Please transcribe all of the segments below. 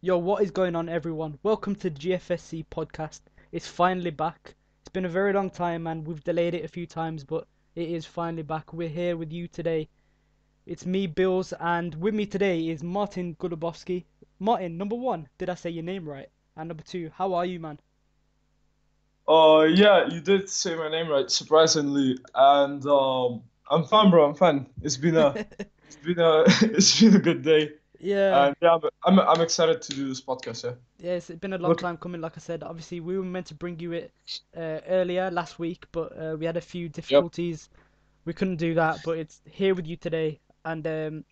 Yo, what is going on, everyone? Welcome to GFSC Podcast. It's finally back. It's been a very long time, and we've delayed it a few times, but it is finally back. We're here with you today. It's me, Billz, and with me today is Martin Golubowski. Martin, number one, did I say your name right? And number two, how are you, man? Yeah, you did say my name right, surprisingly, and I'm fine, bro. I'm fine. It's been a, it's been a good day, Yeah, and yeah, I'm excited to do this podcast. Yeah, yeah, it's been a long look, time coming. Like I said, obviously we were meant to bring you it earlier last week, but we had a few yep, difficulties. We couldn't do that, but it's here with you today, and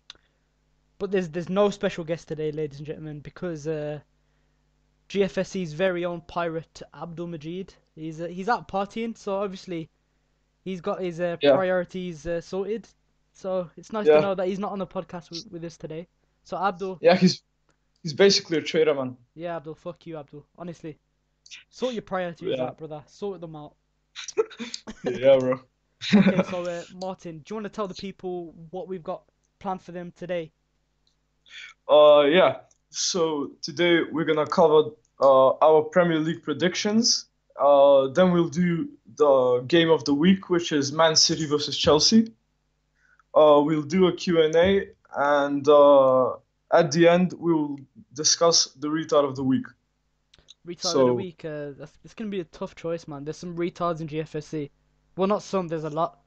but there's no special guest today, ladies and gentlemen, because GFSC's very own pirate Abdul Majid. He's out partying, so obviously he's got his yeah, priorities sorted. So it's nice to yeah, know that he's not on the podcast with us today. So Abdul, yeah. He's basically a traitor, man. yeah, Abdul, fuck you, Abdul. Honestly, sort your priorities Yeah, out, brother. Sort them out. yeah, bro. Okay, so Martin, do you want to tell the people what we've got planned for them today? Yeah. So today we're gonna cover our Premier League predictions. Then we'll do the game of the week, which is Man City versus Chelsea. We'll do a Q&A, and at the end, we'll discuss the retard of the week. Retard of the So week. It's gonna be a tough choice, man. There's some retards in GFSC. Well, not some. There's a lot.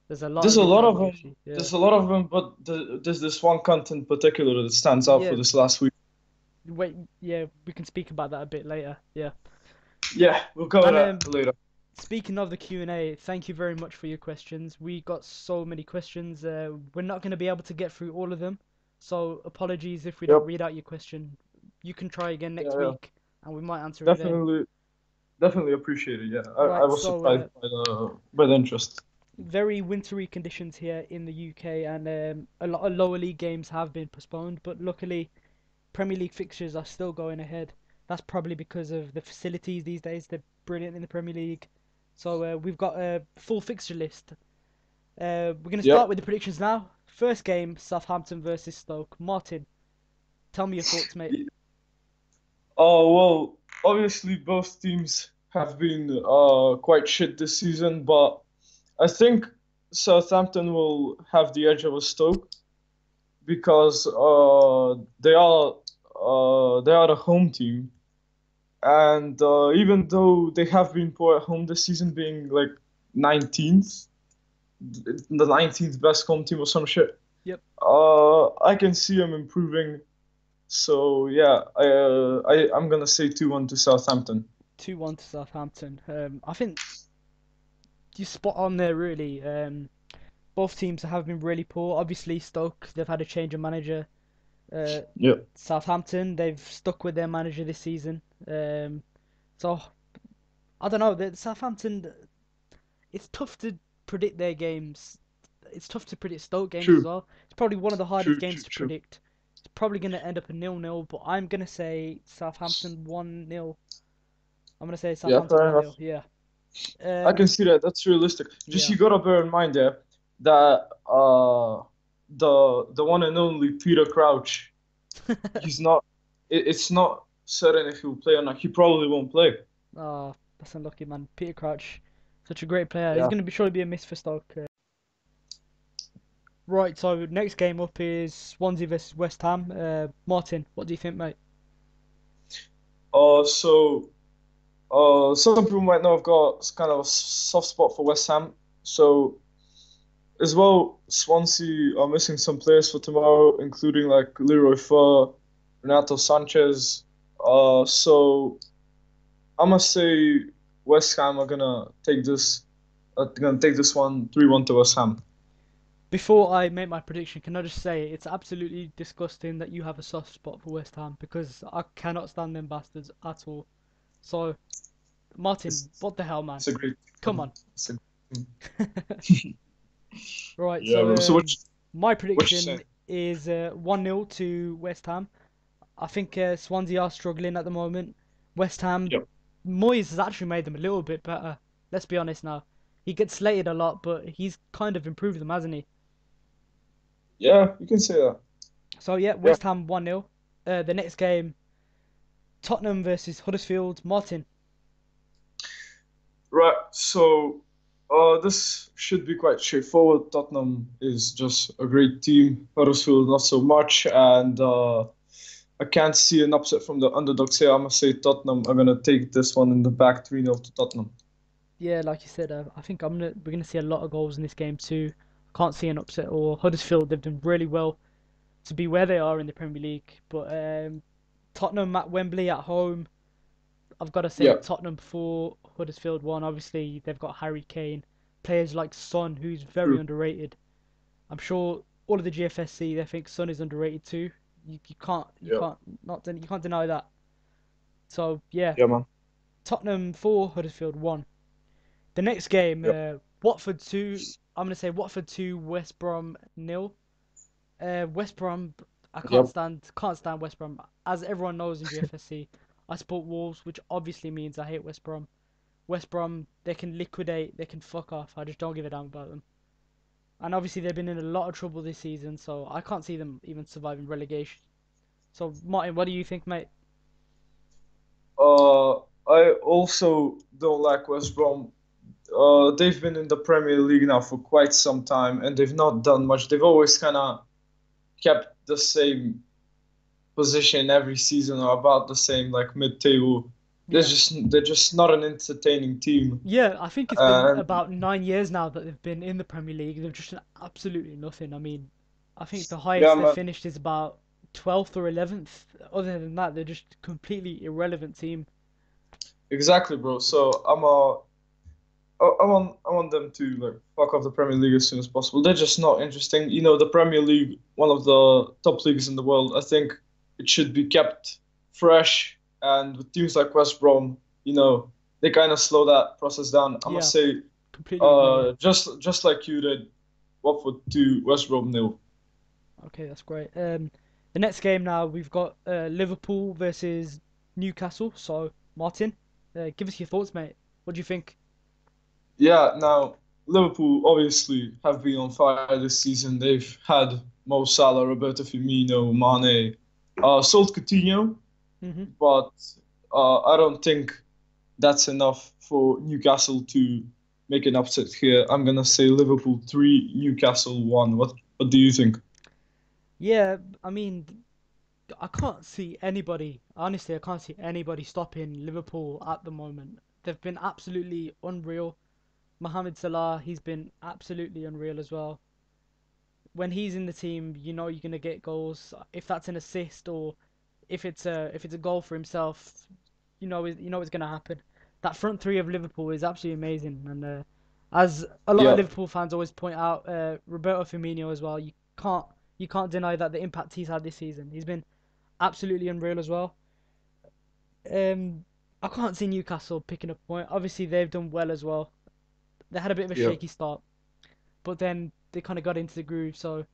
There's a lot of there's a lot retards of in them. GFSC. Yeah. There's a lot of them, but there's this one content in particular that stands out for Yeah. this last week. Wait. Yeah. We can speak about that a bit later. Yeah. Yeah, we'll cover And that later. speaking of the Q&A, thank you very much for your questions. We got so many questions. We're not gonna be able to get through all of them, so apologies if we don't Yep. read out your question. You can try again next Yeah, yeah. week, and we might answer it then. Definitely, definitely appreciate it. Yeah, I Right. was So surprised by the interest. very wintry conditions here in the UK, and a lot of lower league games have been postponed. But luckily, Premier League fixtures are still going ahead. That's probably because of the facilities these days. They're brilliant in the Premier League. So we've got a full fixture list. We're going to start Yep. with the predictions now. First game, Southampton versus Stoke. Martin, tell me your thoughts, mate. Oh, well, obviously both teams have been quite shit this season, but I think Southampton will have the edge over Stoke because they are the home team, and even though they have been poor at home this season, being like 19th, the 19th best home team or some shit, Yep, I can see them improving. So yeah, I'm gonna say 2-1 to Southampton. 2-1 to Southampton. I think you spot on there, really. Both teams have been really poor. Obviously, Stoke, they've had a change of manager. Uh, Yeah, Southampton, they've stuck with their manager this season. So I don't know. The Southampton, it's tough to predict their games. It's tough to predict Stoke games as true, well. It's probably one of the hardest true, games true, to true. predict. It's probably going to end up a 0-0, but I'm going to say Southampton 1-0. I'm going to say Yeah, Southampton fair 1-0. enough. Yeah. I Um, can see that. That's realistic. Just yeah. you gotta bear in mind there that the one and only Peter Crouch, he's not. It's not certain if he'll play or not. He probably won't play. Oh, that's unlucky, man. Peter Crouch, such a great player. He's Yeah. going to be surely be a miss for Stoke. Right, so next game up is Swansea versus West Ham. Martin, what do you think, mate? So some people might know I've got kind of a soft spot for West Ham. So as well, Swansea are missing some players for tomorrow, including like Leroy Fer, Renato Sanchez. So I must say West Ham are gonna take this one 3-1 to West Ham. Before I make my prediction, can I just say it's absolutely disgusting that you have a soft spot for West Ham because I cannot stand them bastards at all. So, It's, Martin, what the hell, man? it's a great Come team. on. It's a great team. Right, Yeah, so bro. So my what you prediction saying? is 1-0 to West Ham. I think Swansea are struggling at the moment. West Ham, Yep. Moyes has actually made them a little bit better. Let's be honest now. He gets slated a lot, but he's kind of improved them, hasn't he? Yeah, you can say that. So yeah, Yeah. West Ham 1-0. The next game, Tottenham versus Huddersfield. Martin. Right, so this should be quite straightforward. Tottenham is just a great team. Huddersfield not so much, and I can't see an upset from the underdogs here. I'm gonna say Tottenham are gonna take this one in the back 3-0 to Tottenham. Yeah, like you said, I think we're gonna see a lot of goals in this game too. Can't see an upset or Huddersfield. They've done really well to be where they are in the Premier League, but Tottenham at Wembley at home. I've got to say Yeah, Tottenham for Huddersfield one. Obviously, they've got Harry Kane, players like Son, who's very true. underrated. I'm sure all of the GFSC they think Son is underrated too. You can't you Yeah, can't you can't deny that. So yeah, yeah, man. Tottenham 4, Huddersfield 1. The next game, Yep, Watford 2. I'm gonna say Watford 2, West Brom nil. West Brom, I yep. can't stand West Brom. As everyone knows in GFSC, I support Wolves, which obviously means I hate West Brom. West Brom, they can liquidate, they can fuck off. I just don't give a damn about them. And obviously they've been in a lot of trouble this season, so I can't see them even surviving relegation. So Martin, what do you think, mate? Uh, I also don't like West Brom. They've been in the Premier League now for quite some time, and they've not done much. They've always kind of kept the same position every season or about the same, like mid-table. Yeah. They're just not an entertaining team. Yeah, I think it's been And about 9 years now that they've been in the Premier League. They've just done absolutely nothing. I mean, I think the yeah, highest they've man, finished is about 12th or 11th. Other than that, they're just completely irrelevant team. exactly, bro. So I want them to like fuck off the Premier League as soon as possible. They're just not interesting. You know, the Premier League, one of the top leagues in the world. I think it should be kept fresh. And with teams like West Brom, you know, they kind of slow that process down. I must Yeah, say, completely agree. Yeah. just like you did, Watford to West Brom nil. Okay, that's great. The next game now we've got Liverpool versus Newcastle. So Martin, give us your thoughts, mate. What do you think? Yeah, now Liverpool obviously have been on fire this season. They've had Mo Salah, Roberto Firmino, Mane, sold Coutinho, Hmm. but I don't think that's enough for Newcastle to make an upset here. I'm gonna say Liverpool 3, Newcastle 1. What do you think? Yeah, I mean, I can't see anybody, honestly, I can't see anybody stopping Liverpool at the moment. They've been absolutely unreal. Mohamed Salah, he's been absolutely unreal as well. When he's in the team, you know you're gonna get goals. If that's an assist or if it's a goal for himself, you know it's gonna happen. That front three of Liverpool is absolutely amazing, and as a lot of Yeah, Liverpool fans always point out, Roberto Firmino as well. Can't you can't deny that the impact he's had this season. He's been absolutely unreal as well. Um, I can't see Newcastle picking up a point. Obviously, they've done well as well. They had a bit of a yeah, shaky start, but then they kind of got into the groove. So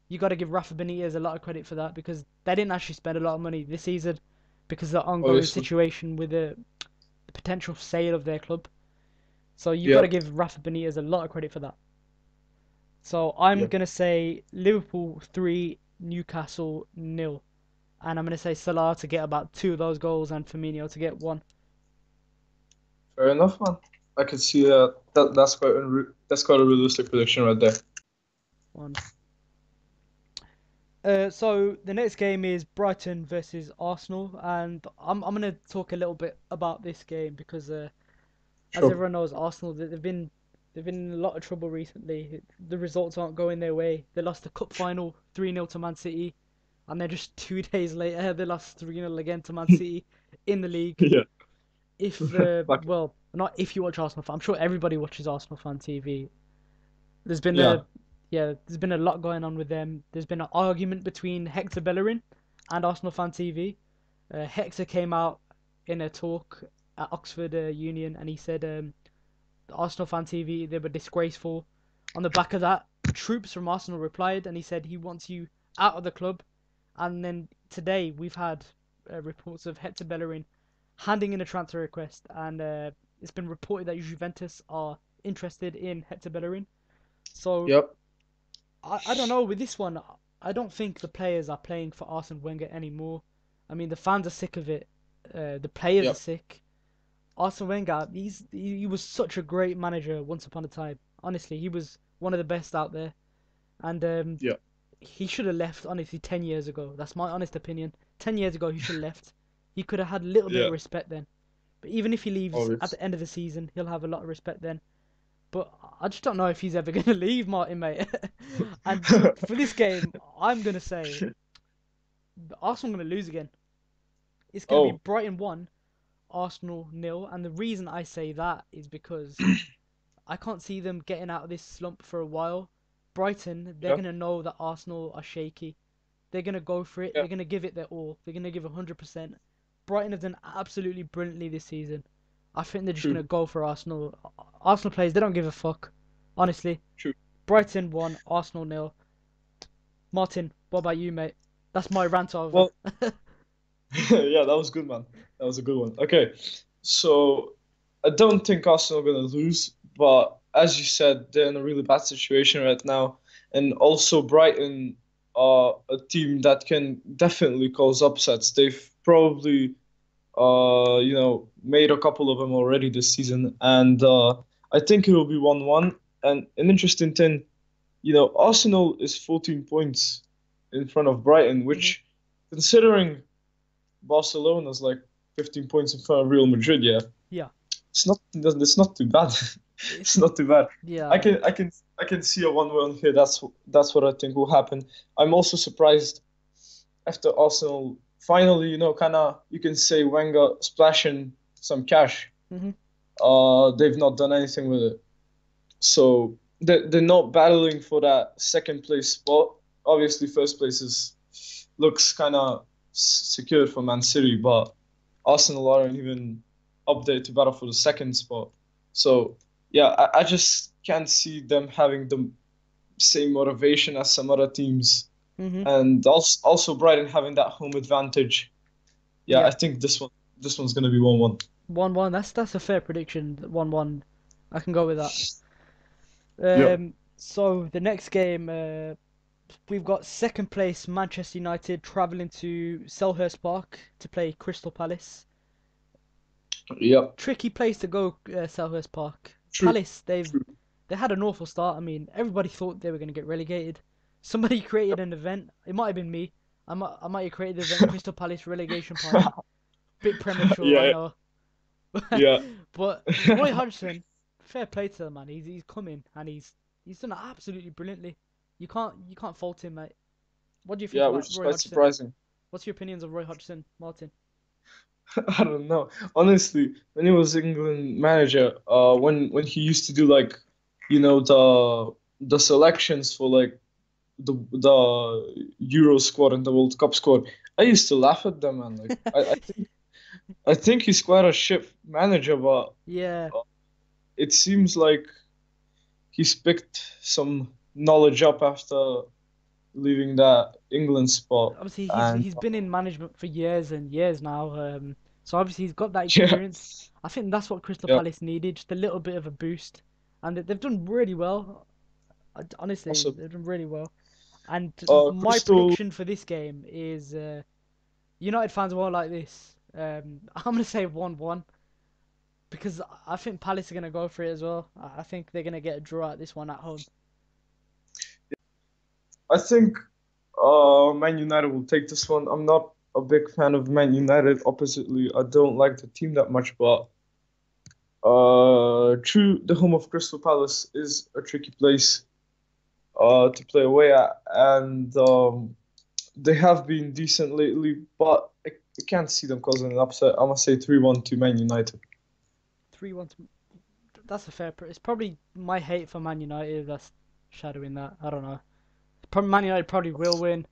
you got to give Rafa Benitez a lot of credit for that because they didn't actually spend a lot of money this season because of the ongoing obviously. situation with the potential sale of their club. So you got Yeah, to give Rafa Benitez a lot of credit for that. So I'm yeah. gonna say Liverpool 3, Newcastle nil, and I'm gonna say Salah to get about two of those goals and Firmino to get one. Fair enough, man. I can see that. That's quite a realistic prediction right there. One. So the next game is Brighton versus Arsenal, and I'm gonna talk a little bit about this game because as Sure. everyone knows, Arsenal they've been in a lot of trouble recently. The results aren't going their way. They lost the cup final 3-0 to Man City, and then just 2 days later they lost 3-0 again to Man City in the league. Yeah. If Like, well, not if you watch Arsenal fan, I'm sure everybody watches Arsenal fan TV. There's been yeah. a Yeah, there's been a lot going on with them. There's been an argument between Hector Bellerin and Arsenal fan TV. Hector came out in a talk at Oxford Union and he said the Arsenal fan TV they were disgraceful. On the back of that, troops from Arsenal replied and he said he wants you out of the club. And then today we've had reports of Hector Bellerin handing in a transfer request and it's been reported that Juventus are interested in Hector Bellerin. So Yep. I don't know with this one. I don't think the players are playing for Arsene Wenger anymore. I mean, the fans are sick of it. The players are Yep. sick. Arsene Wenger, he was such a great manager once upon a time. Honestly, he was one of the best out there, and Yeah. he should have left. Honestly, 10 years ago. That's my honest opinion. 10 years ago, he should have left. He could have had a little bit Yeah. of respect then. But even if he leaves at Obvious. the end of the season, he'll have a lot of respect then. But I just don't know if he's ever gonna leave, Martin, mate. And for this game, I'm gonna say Arsenal gonna lose again. It's gonna be Oh. Brighton 1, Arsenal nil, and the reason I say that is because I can't see them getting out of this slump for a while. Brighton, they're Yeah. gonna know that Arsenal are shaky. They're gonna go for it. Yeah. They're gonna give it their all. They're gonna give 100%. Brighton have done absolutely brilliantly this season. I think they're just True. gonna go for Arsenal. Arsenal players, they don't give a fuck. Honestly. True. Brighton 1, Arsenal nil. Martin, what about you, mate? That's my rant over. Well, yeah, that was good, man. That was a good one. Okay, so I don't think Arsenal are gonna lose, but as you said, they're in a really bad situation right now, and also Brighton are a team that can definitely cause upsets. They've probably, made a couple of them already this season, and I think it will be 1-1. And an interesting thing, Arsenal is 14 points in front of Brighton, which, considering Barcelona's like 15 points in front of Real Madrid, yeah, Yeah. it's not too bad. It's not too bad. Yeah. I can see a 1-1 here. That's what I think will happen. I'm also surprised after Arsenal finally, you can say Wenger splashing some cash. Mhm. They've not done anything with it. So they're not battling for that second place spot. Obviously, first place looks kind of secured for Man City, but Arsenal aren't even up there to battle for the second spot. So yeah, I just can't see them having the same motivation as some other teams, Mhm. and also Brighton having that home advantage. Yeah, Yeah. I think this one's gonna be 1-1. 1-1. That's a fair prediction. 1-1. I can go with that. Yeah. So the next game, we've got second place Manchester United travelling to Selhurst Park to play Crystal Palace. Yep. Tricky place to go, Selhurst Park. True. Palace, they True. had an awful start. I mean, everybody thought they were going to get relegated. Somebody created an event. It might have been me. I might have created the event Crystal Palace relegation party. Bit premature, I Yeah. know. Yeah. But Roy Hodgson, fair play to the man. He's coming and he's done it absolutely brilliantly. You can't fault him, mate. What do you think Yeah, about which is Roy quite Hodgson? surprising. What's your opinions of Roy Hodgson, Martin? I don't know. Honestly, when he was England manager, when he used to do like, the selections for like the Euro squad and the World Cup squad, I used to laugh at them, man. Like I think he's quite a shit manager, but Yeah, it seems like he's picked some knowledge up after leaving that England spot, obviously and he's been in management for years and years now. So obviously he's got that yeah, experience. I think that's what Crystal yeah. Palace needed, just a little bit of a boost, and they've done really well. Honestly, Also, they've done really well. And my Crystal, prediction for this game is United fans won't like this. I'm gonna say 1-1 because I think Palace are gonna go for it as well. I think they're gonna get a draw at this one at home. I think Man United will take this one. I'm not a big fan of Man United. Oppositely, I don't like the team that much, but true, the home of Crystal Palace is a tricky place to play away at, and they have been decent lately, but I can't see them causing an upset. I'm gonna say 3-1 to Man United. 3-1. That's a fair. It's probably my hate for Man United that's shadowing that. I don't know. Man United probably will win.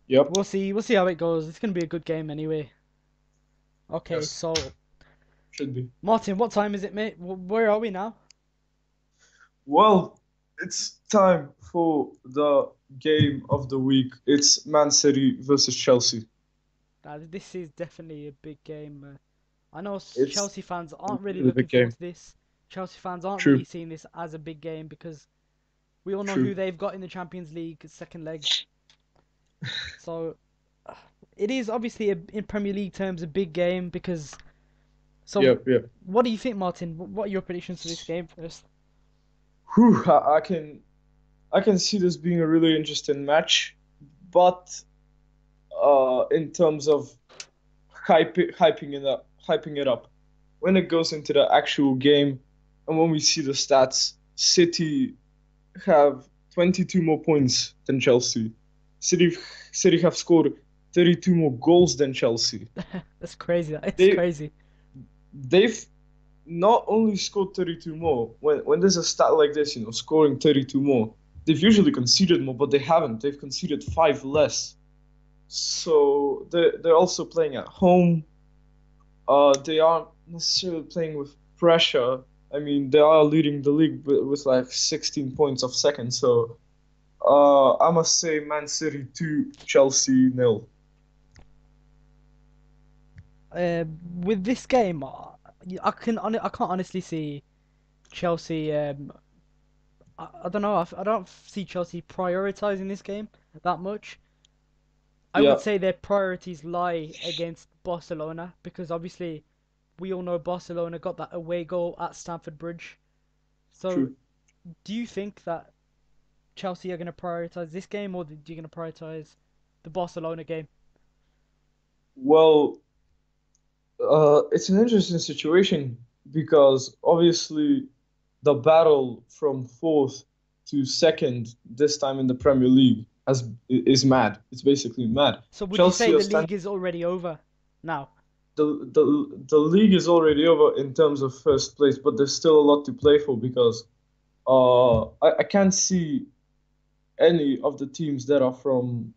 Yep. We'll see. We'll see how it goes. It's gonna be a good game anyway. Okay, Yes, so should be. Martin, what time is it, mate? Where are we now? Well, it's time for the game of the week. It's Man City versus Chelsea. This is definitely a big game. I know It's Chelsea fans a aren't really really looking big forward game. to this. Chelsea fans aren't True, really seeing this as a big game because we all know who true. they've got in the Champions League second leg. So it is obviously in Premier League terms a big game because. So, Yep, yep. what do you think, Martin? What are your predictions for this game first? Whew, I can see this being a really interesting match, but in terms of hyping it up, when it goes into the actual game, and when we see the stats, City have 22 more points than Chelsea. City City have scored 32 more goals than Chelsea. That's crazy. It's They crazy. they've not only scored 32 more. When there's a stat like this, scoring 32 more, they've usually conceded more, but they haven't. They've conceded five less. So they're also playing at home. They aren't necessarily playing with pressure. I mean, they are leading the league with like 16 points of second. So I must say Man City 2, Chelsea nil. With this game, I can't honestly see Chelsea. I don't know. I don't see Chelsea prioritizing this game that much. I Yeah, would say their priorities lie against Barcelona because obviously we all know Barcelona got that away goal at Stamford Bridge. So, true. do you think that Chelsea are going to prioritize this game, or are you going to prioritize the Barcelona game? Well, it's an interesting situation because obviously the battle from fourth to second this time in the Premier League is mad. It's basically mad. So, would you say Chelsea are the stand league is already over now? the league is already over in terms of first place, but there's still a lot to play for because I can't see any of the teams that are from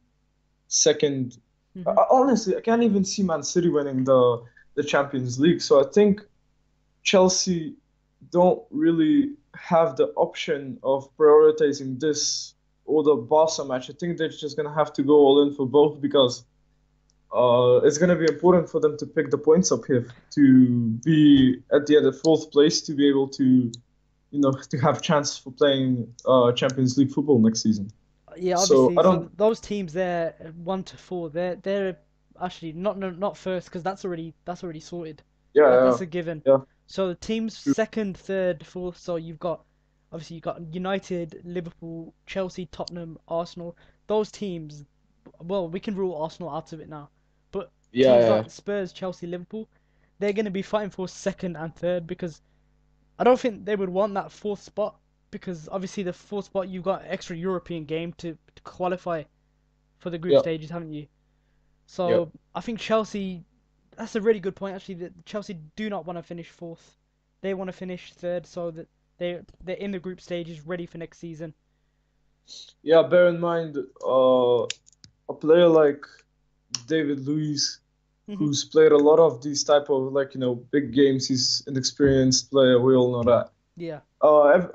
second. Hmm. Honestly, I can't even see Man City winning the Champions League. So I think Chelsea don't really have the option of prioritizing this or the Barca match. I think they're just gonna have to go all in for both because it's gonna be important for them to pick the points up here to be at the end of fourth place to be able to to have chance for playing Champions League football next season. Yeah, So obviously. I So don't. those teams there, 1 to 4, they're actually not first because that's already sorted. Yeah, That's yeah, a given. yeah. So the teams True. second, third, fourth. So you've got United, Liverpool, Chelsea, Tottenham, Arsenal. Those teams. Well, we can rule Arsenal out of it now, but Yeah, teams yeah, yeah. like Spurs, Chelsea, Liverpool, they're going to be fighting for second and third because I don't think they would want that fourth spot because obviously the fourth spot you've got extra European game to qualify for the group Yeah, stages, haven't you? yeah. So I think Chelsea. That's a really good point actually. That Chelsea do not want to finish fourth. They want to finish third so that they're in the group stages ready for next season. Yeah, bear in mind, a player like David Luiz, Hmm. who's played a lot of these type of big games. He's an experienced player. We all know that. Yeah,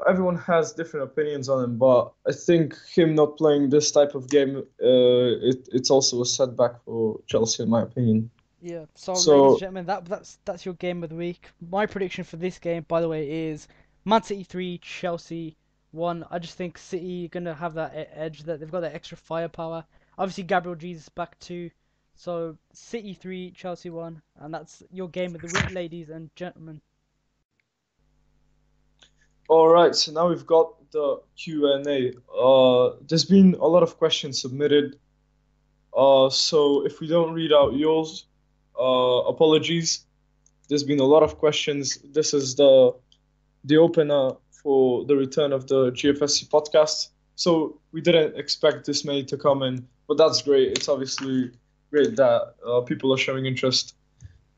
Everyone has different opinions on him, but I think him not playing this type of game, it's also a setback for Chelsea, in my opinion. yeah. So ladies and So gentlemen, that's your game of the week. My prediction for this game, by the way, is Man City 3, Chelsea 1. I just think City are gonna have that edge that they've got that extra firepower. Obviously, Gabriel Jesus back too. So City 3, Chelsea 1, and that's your game of the week, ladies and gentlemen. all right, so now we've got the Q&A. There's been a lot of questions submitted. So if we don't read out yours, apologies. There's been a lot of questions. This is the opener for the return of the GFSC podcast. So we didn't expect this many to come in, but that's great. It's obviously great that people are showing interest.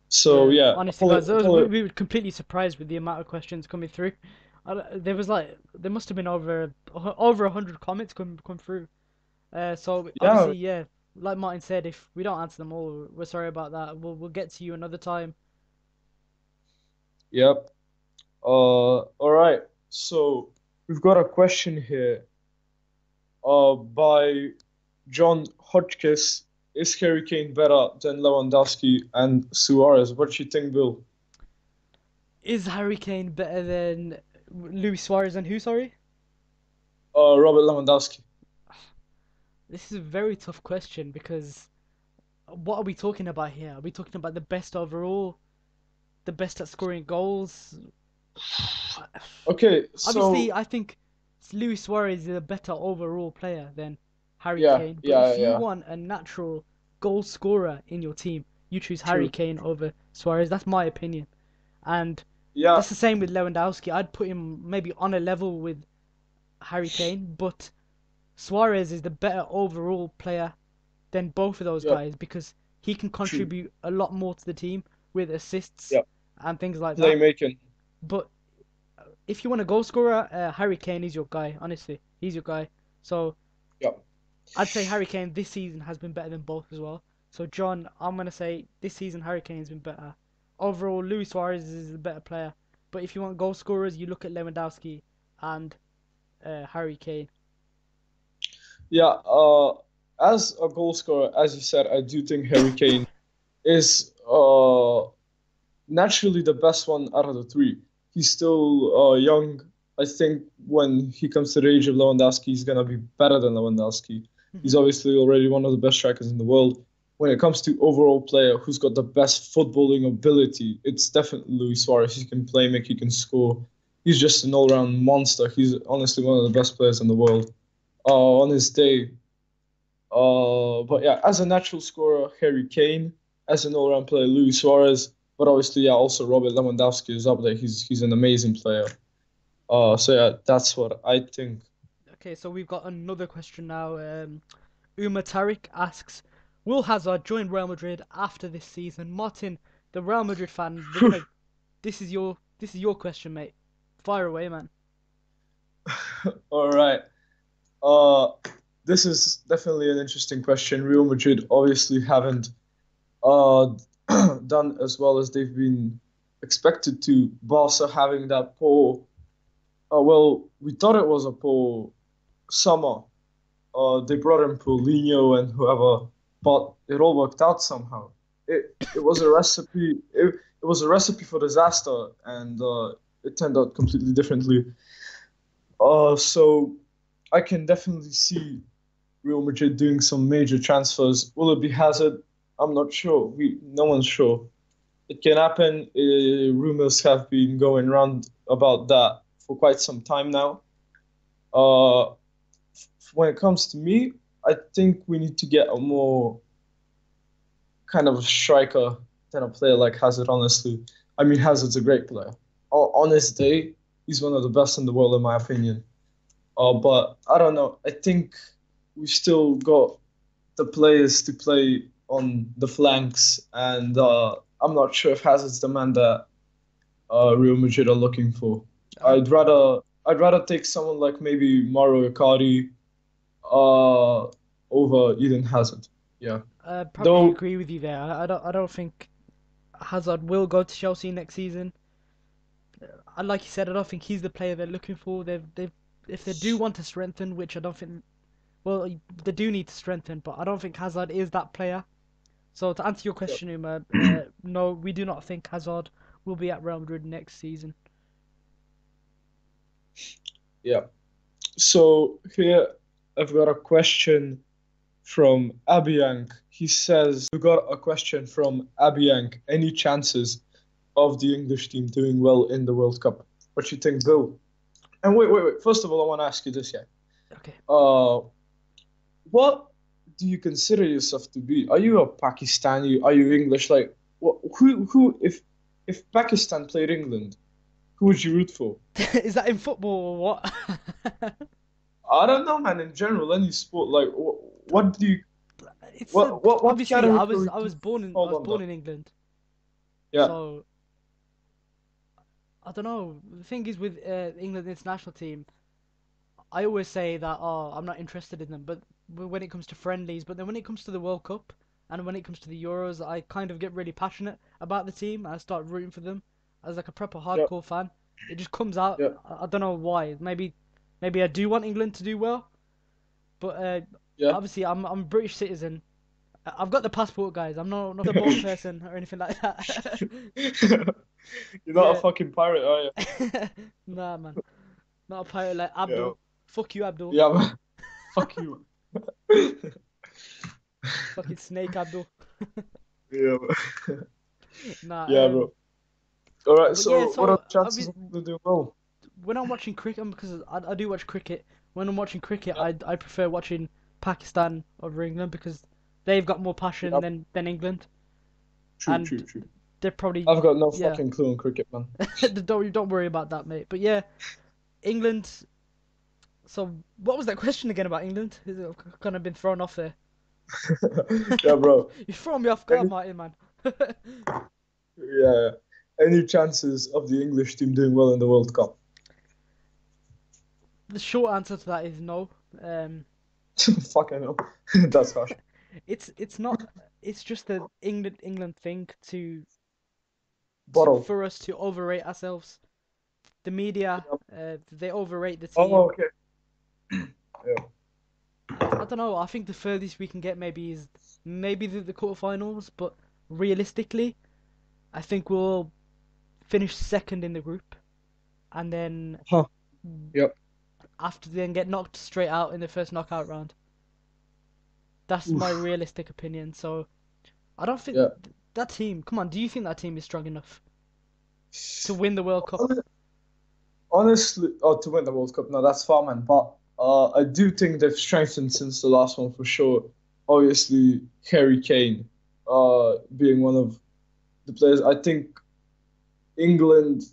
So Yeah, yeah, honestly, guys, we were completely surprised with the amount of questions coming through. There must have been over 100 comments come through. So yeah, obviously, yeah, like Martin said, if we don't answer them all, we're sorry about that. We'll get to you another time. yep. All right. So we've got a question here by John Hodgkiss. Is Harry Kane better than Lewandowski and Suarez? What do you think, Bill? Is Harry Kane better than Luis Suarez and who? Sorry, Robert Lewandowski. this is a very tough question because what are we talking about here? Are we talking about the best overall, the best at scoring goals? Okay, Obviously, so I think Luis Suarez is a better overall player than Harry yeah, Kane. But yeah, if you yeah, want a natural goal scorer in your team, you choose Harry true. Kane over Suarez. That's my opinion. And Yeah, that's the same with Lewandowski. I'd put him maybe on a level with Harry Kane, but Suarez is the better overall player than both of those yeah, guys because he can true. contribute a lot more to the team with assists Yeah, and things like that. playmaking. But if you want a goal scorer, Harry Kane is your guy. Honestly, he's your guy. So Yeah, I'd say Harry Kane this season has been better than both as well. So John, I'm gonna say this season Harry Kane's been better. Overall, Luis Suarez is the better player. But if you want goal scorers, you look at Lewandowski and Harry Kane. yeah. As a goal scorer, as you said, I do think Harry Kane is naturally the best one out of the three. He's still young. I think when he comes to the age of Lewandowski, he's gonna be better than Lewandowski. He's Mhm. obviously already one of the best strikers in the world. When it comes to overall player who's got the best footballing ability, it's definitely Luis Suarez. He can play make, he can score. He's just an all-round monster. He's honestly one of the best players in the world on his day. But yeah, as a natural scorer, Harry Kane. As an all-round player, Luis Suarez. But obviously, yeah, also Robert Lewandowski is up there. He's an amazing player. So yeah, that's what I think. Okay, so we've got another question now. Uma Tariq asks, will Hazard join Real Madrid after this season? Martin, the Real Madrid fan, they're gonna. This is your question, mate. Fire away, man. All right. Uh, this is definitely an interesting question. Real Madrid obviously haven't uh done as well as they've been expected to. Barca having that poor. Well, we thought it was a poor summer. They brought in Paulinho and whoever, but it all worked out somehow. It was a recipe. It was a recipe for disaster, and it turned out completely differently. So I can definitely see Real Madrid doing some major transfers. Will it be Hazard? I'm not sure. No one's sure. It can happen. Rumors have been going around about that for quite some time now. Uh, when it comes to me, I think we need to get a more kind of a striker than a player like Hazard, honestly. I mean, Hazard's a great player. On his day, he's one of the best in the world, in my opinion. But I don't know. I think we still got the players to play on the flanks, and I'm not sure if Hazard's the man that Real Madrid are looking for. I I'd rather take someone like maybe Mauro Icardi uh, over Eden Hazard. Yeah. probably Though, agree with you there. I don't think Hazard will go to Chelsea next season. And like you said, I don't think he's the player they're looking for. They've if they do want to strengthen, which I don't think. Well, they do need to strengthen, but I don't think Hazard is that player. So to answer your yeah, question, Uma, no, we do not think Hazard will be at Real Madrid next season. yeah. So here I've got a question from Abiyank. He says, we got a question from Abiyank. Any chances of the English team doing well in the World Cup? What you think, Bill? And wait. First of all, I want to ask you this, yeah. Okay. Uh, what do you consider yourself to be? Are you a Pakistani? Are you English? Like, if Pakistan played England, who would you root for? Is that in football or what? I don't know, man. In general, any sport, like, what do you, It's a, what obviously category I do was you born in I fall was under? born in England, Yeah, so I don't know. The thing is with England international team, I always say that I'm not interested in them, but when it comes to friendlies, but then when it comes to the World Cup and when it comes to the Euros, I kind of get really passionate about the team. I start rooting for them as like a proper yeah, hardcore fan. It just comes out. yeah, I don't know why. Maybe I do want England to do well, but yeah. obviously I'm a British citizen. I've got the passport, guys. I'm not a boat person or anything like that. You're not a Yeah. fucking pirate, are you? Nah, man. Not a pirate like Yeah, Abdul. Fuck you, Abdul. yeah, man. Fuck you. Fucking snake, Abdul. Yeah, Nah, yeah, bro. All right. but yeah, So, what are so the chances of England doing well? when I'm watching cricket, because I do watch cricket, when I'm watching cricket, Yeah, I prefer watching Pakistan over England because they've got more passion yeah. than England, True, and true, true. they're probably I've got no yeah. fucking clue on cricket, man. Don't worry about that, mate. But yeah, England. So what was that question again about England? I've kind of been thrown off there. Yeah, bro. You throw me off guard, Any, Martin, man. yeah. Any chances of the English team doing well in the World Cup? The short answer to that is no. Um, Fucking hell. That's harsh. it's not. It's just the England thing Bottle. for us to overrate ourselves. The media, Yeah. they overrate the Oh, team. okay. Yeah. I don't know. I think the furthest we can get maybe is maybe the quarterfinals, but realistically, I think we'll finish second in the group, and then Huh. Yep. after then get knocked straight out in the first knockout round. That's my Oof. realistic opinion. So I don't think Yeah. that team. Come on, do you think that team is strong enough to win the World Cup? Honestly, oh, to win the World Cup, no, that's far, man. But I do think they've strengthened since the last one for sure. Obviously, Harry Kane, being one of the players. I think England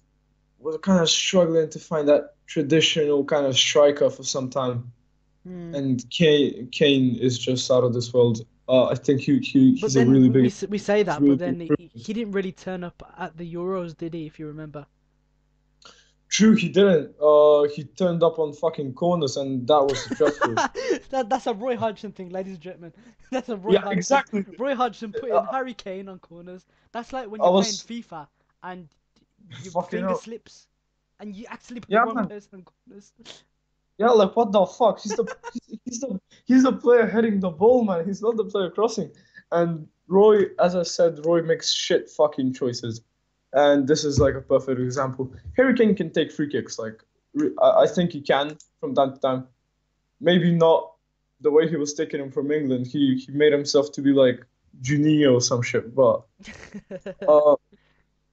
was kind of struggling to find that traditional kind of striker for some time, Hmm. and Kane is just out of this world. I think But he's a then really big, we say he's that, but really big then improvement. he didn't really turn up at the Euros, did he? If you remember. True, he didn't. He turned up on fucking corners, and that was dreadful. That's a Roy Hodgson thing, ladies and gentlemen. That's a Roy Yeah, Hodgson. exactly. Roy Hodgson putting I, Harry Kane on corners. That's like when I you're playing was FIFA and your fucking finger hell. slips and you actually put the Yeah, wrong man. person on corners. Yeah, like what the fuck? He's the player heading the ball, man. He's not the player crossing. And Roy, as I said, Roy makes shit fucking choices. And this is like a perfect example. Harry Kane can take free kicks. Like I think he can from time to time. Maybe not the way he was taking him from England. He made himself to be like Juninho or some shit. But uh,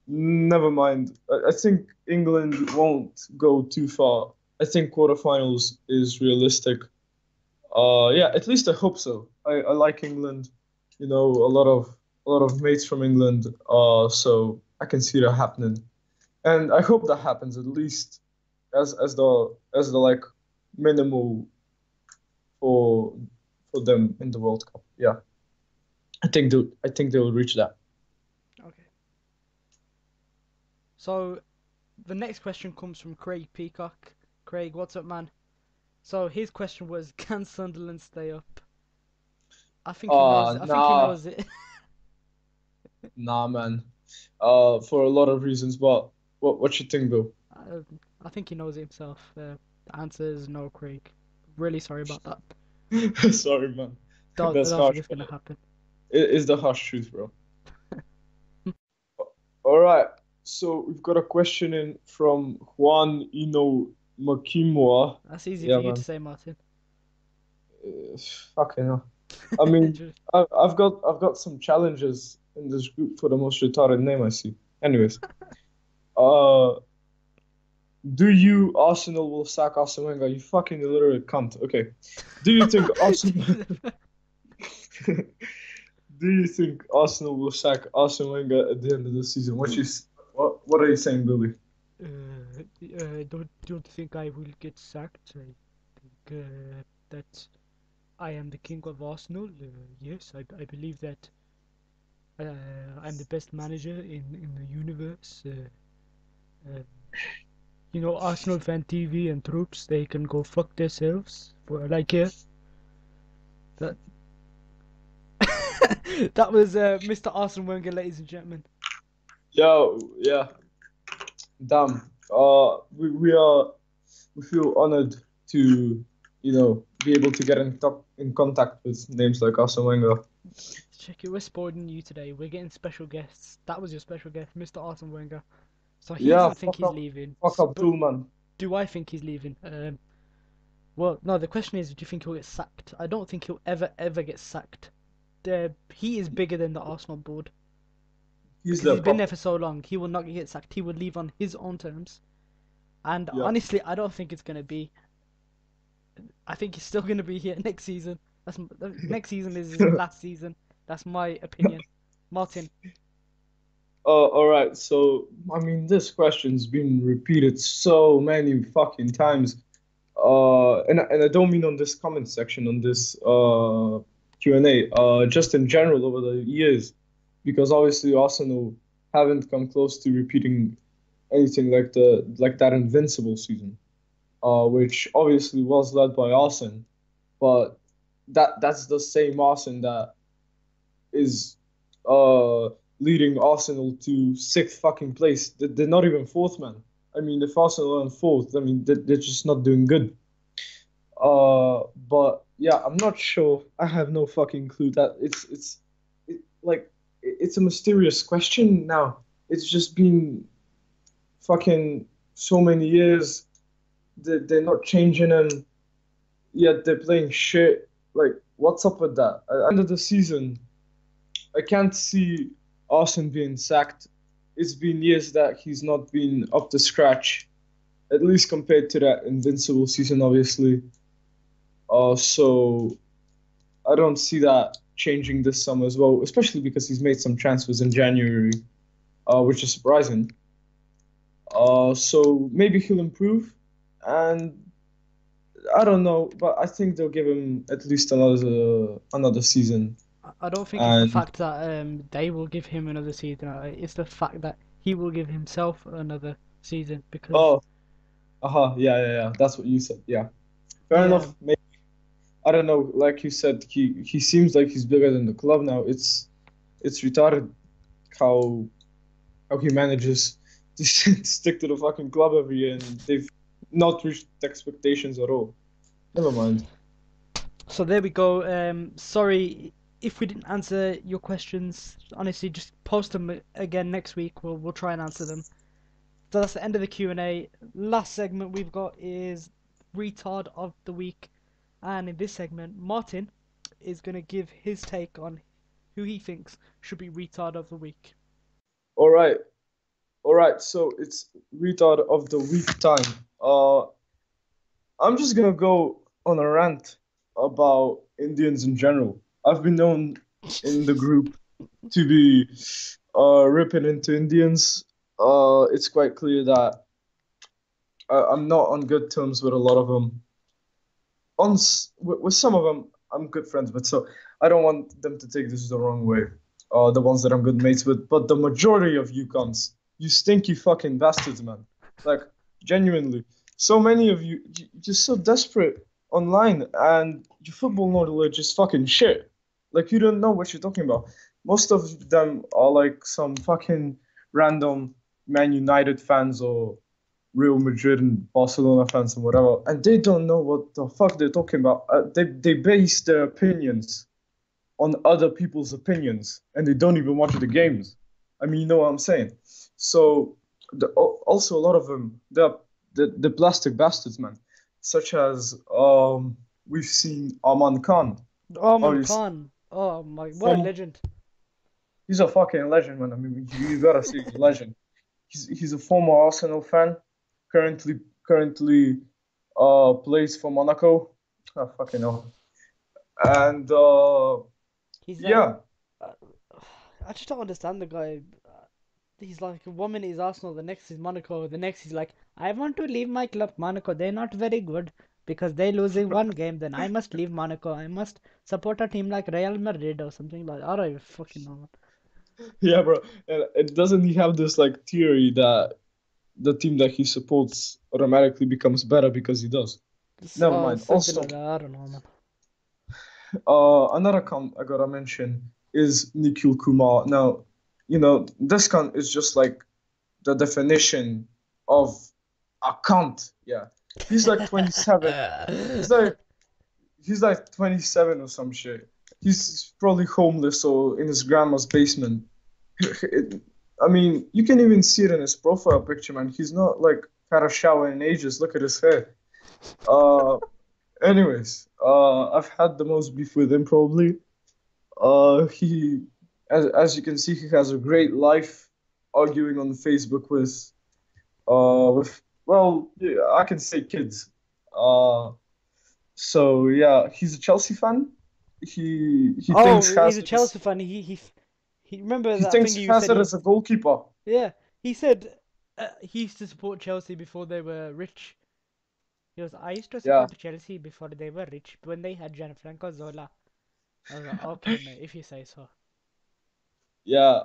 never mind. I think England won't go too far. I think quarterfinals is realistic. Yeah, at least I hope so. I like England. You know, a lot of mates from England. So I can see that happening, and I hope that happens at least as the like minimal for for them in the World Cup. Yeah, I think they will reach that. Okay. So the next question comes from Craig Peacock. Craig, what's up, man? So his question was, can Sunderland stay up? I think he knows. I think he Nah, knows it. nah, man. For a lot of reasons, but what you think though? I, I think he knows it himself. The answer is no, Craig. Really sorry about that. Sorry, man. I That's don't think harsh, it's but gonna happen. it is the harsh truth, bro. All right. So we've got a question in from Juan Ino Makimwa. That's easy Yeah, for you to man. say, Martin. Uh, Fucking hell. I mean, Just- I've got some challenges in this group for the most retarded name I see. Anyways, uh, do you Arsenal will sack Arsene Wenger? You fucking illiterate cunt. Okay. Do you think Arsenal? Do you think Arsenal will sack Arsene Wenger at the end of the season? What are you saying, Billy? don't think I will get sacked. I think that I am the king of Arsenal. Yes, I believe that I'm the best manager in the universe. Arsenal fan TV and troops, they can go fuck themselves for all I care. That that was Mr. Arsene Wenger, ladies and gentlemen. Yeah. Damn. We feel honored to, be able to get in contact with names like Arsene Wenger. Check it, we're spoiling you today. We're getting special guests. That was your special guest, Mr. Arsene Wenger. So he Yeah, doesn't think fuck he's up, leaving. fuck up, But Toolman. do I think he's leaving? Well, no, the question is, do you think he'll get sacked? I don't think he'll ever get sacked. he is bigger than the Arsenal board He's because the he's been there prop. for so long. He will not get sacked. He will leave on his own terms. And Yeah. honestly, I don't think it's gonna be. I think he's still gonna be here next season. Next season is his last season. That's my opinion. Martin. All right. So, I mean, this question's been repeated so many fucking times. And I don't mean on this comment section, on this Q&A, just in general over the years, because obviously Arsenal haven't come close to repeating anything like that Invincible season, which obviously was led by Arsenal, but that's the same Arsenal that is leading Arsenal to sixth fucking place. They're not even fourth, man. I mean, if Arsenal are in fourth, I mean, they're just not doing good. But yeah, I'm not sure. I have no fucking clue. That it's a mysterious question now. It's just been fucking so many years. They're not changing them, yet they're playing shit. Like, what's up with that? At the end of the season, I can't see Arsene being sacked. It's been years that he's not been up to scratch, at least compared to that Invincible season, obviously. So I don't see that changing this summer as well, especially because he's made some transfers in January, which is surprising. So maybe he'll improve, and I don't know, but I think they'll give him at least another season. I don't think it's the And fact that they will give him another season. It's the fact that he will give himself another season because oh, yeah, that's what you said. Yeah, fair yeah, enough. Maybe, I don't know. Like you said, he seems like he's bigger than the club now. It's retarded how he manages to stick to the fucking club every year, and they've not reached expectations at all. Never mind. so there we go. Sorry if we didn't answer your questions. Honestly, just post them again next week. We'll try and answer them. So that's the end of the Q&A. Last segment we've got is Retard of the Week. And in this segment, Martin is going to give his take on who he thinks should be Retard of the Week. All right, all right. So it's retard of the week time. I'm just gonna go on a rant about Indians in general. I've been known in the group to be ripping into Indians. It's quite clear that I'm not on good terms with a lot of them. With some of them, I'm good friends with, so I don't want them to take this the wrong way. The ones that I'm good mates with, but the majority of you cunts, you stinky fucking bastards, man. Like, genuinely, so many of you, you're just so desperate online, and your football knowledge is fucking shit. Like, you don't know what you're talking about. Most of them are like some fucking random Man United fans or Real Madrid and Barcelona fans and whatever, and they don't know what the fuck they're talking about. They base their opinions on other people's opinions, and they don't even watch the games. I mean, you know what I'm saying? So, also a lot of them, the plastic bastards, man, such as we've seen Aman Khan. Arman Obviously, Khan. Oh my, what a from legend. he's a fucking legend, man. I mean, you gotta see he's a legend. He's a former Arsenal fan, currently plays for Monaco. Oh, fucking hell. And He's like, yeah, uh, I just don't understand the guy. He's like, 1 minute is Arsenal, the next is Monaco, the next he's like, I want to leave my club, Monaco. They're not very good because they're losing one game. Then I must leave Monaco. I must support a team like Real Madrid or something like. I don't even fucking know. yeah, bro. And doesn't he have this like theory that the team that he supports automatically becomes better because he does? Never mind. Something Also, like that. I don't know, man. another cunt I gotta mention is Nikhil Kumar. Now, this cunt is just like the definition of a cunt. Yeah, he's like 27. He's like he's like 27 or some shit. He's probably homeless or in his grandma's basement. I mean, you can even see it in his profile picture, man. He's not like had a shower in ages. Look at his hair. Uh, Anyways, I've had the most beef with him probably. He, as you can see, he has a great life, arguing on Facebook with well, yeah, I can say kids. Uh, so yeah, he's a Chelsea fan. He Oh, thinks he's a Hazard is Chelsea fan. He remember he that thing thinks you said. Hazard is a goalkeeper. Yeah, he said he used to support Chelsea before they were rich. He was, I used to Yeah, support Chelsea before they were rich, when they had Gianfranco Zola. I was like, okay, mate, if you say so. yeah.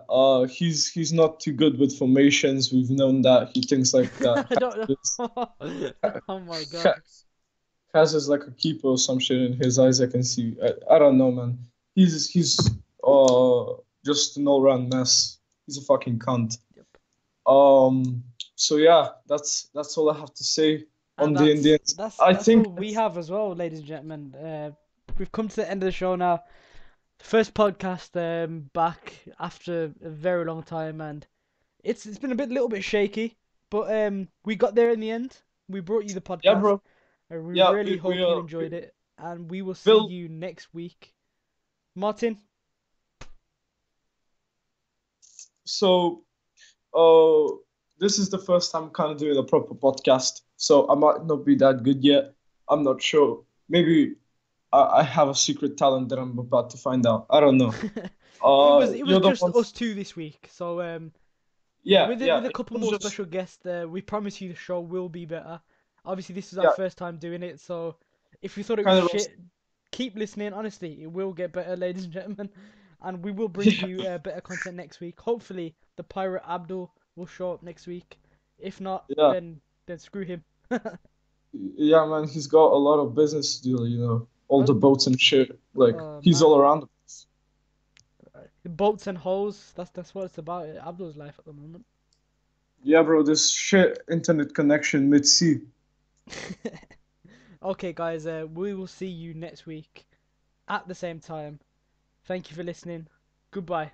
He's not too good with formations. We've known that. He thinks like that I don't know. Oh my god. Hazard is like a keeper or some shit in his eyes. I can see. I don't know, man. He's just an all-round mess. He's a fucking cunt. Yep. So yeah, that's all I have to say And on the Indians. I that's think all we have as well, ladies and gentlemen. We've come to the end of the show now. First podcast back after a very long time, and it's been a little bit shaky, but we got there in the end. We brought you the yeah, podcast. bro. We Yeah, really we hope you enjoyed it, and we will see Bill. you next week. Martin, So, uh, this is the first time kind of doing a proper podcast, so I might not be that good yet. I'm not sure. Maybe I have a secret talent that I'm about to find out. I don't know. it was You're the just one. us two this week, so Yeah, with yeah. a It couple was more just special guests, we promise you the show will be better. Obviously, this is our yeah, first time doing it, so if you thought it was kind of shit, keep listening. Honestly, it will get better, ladies and gentlemen, and we will bring yeah, you better content next week. Hopefully, the pirate Abdul will show up next week. If not, yeah, then screw him. yeah, man. He's got a lot of business to do. All Huh? the boats and shit. Like Oh he's all man, around. boats and holes. That's what it's about. Abdul's life at the moment. Yeah, bro. This shit internet connection mid sea. Okay, guys. We will see you next week at the same time. Thank you for listening. Goodbye.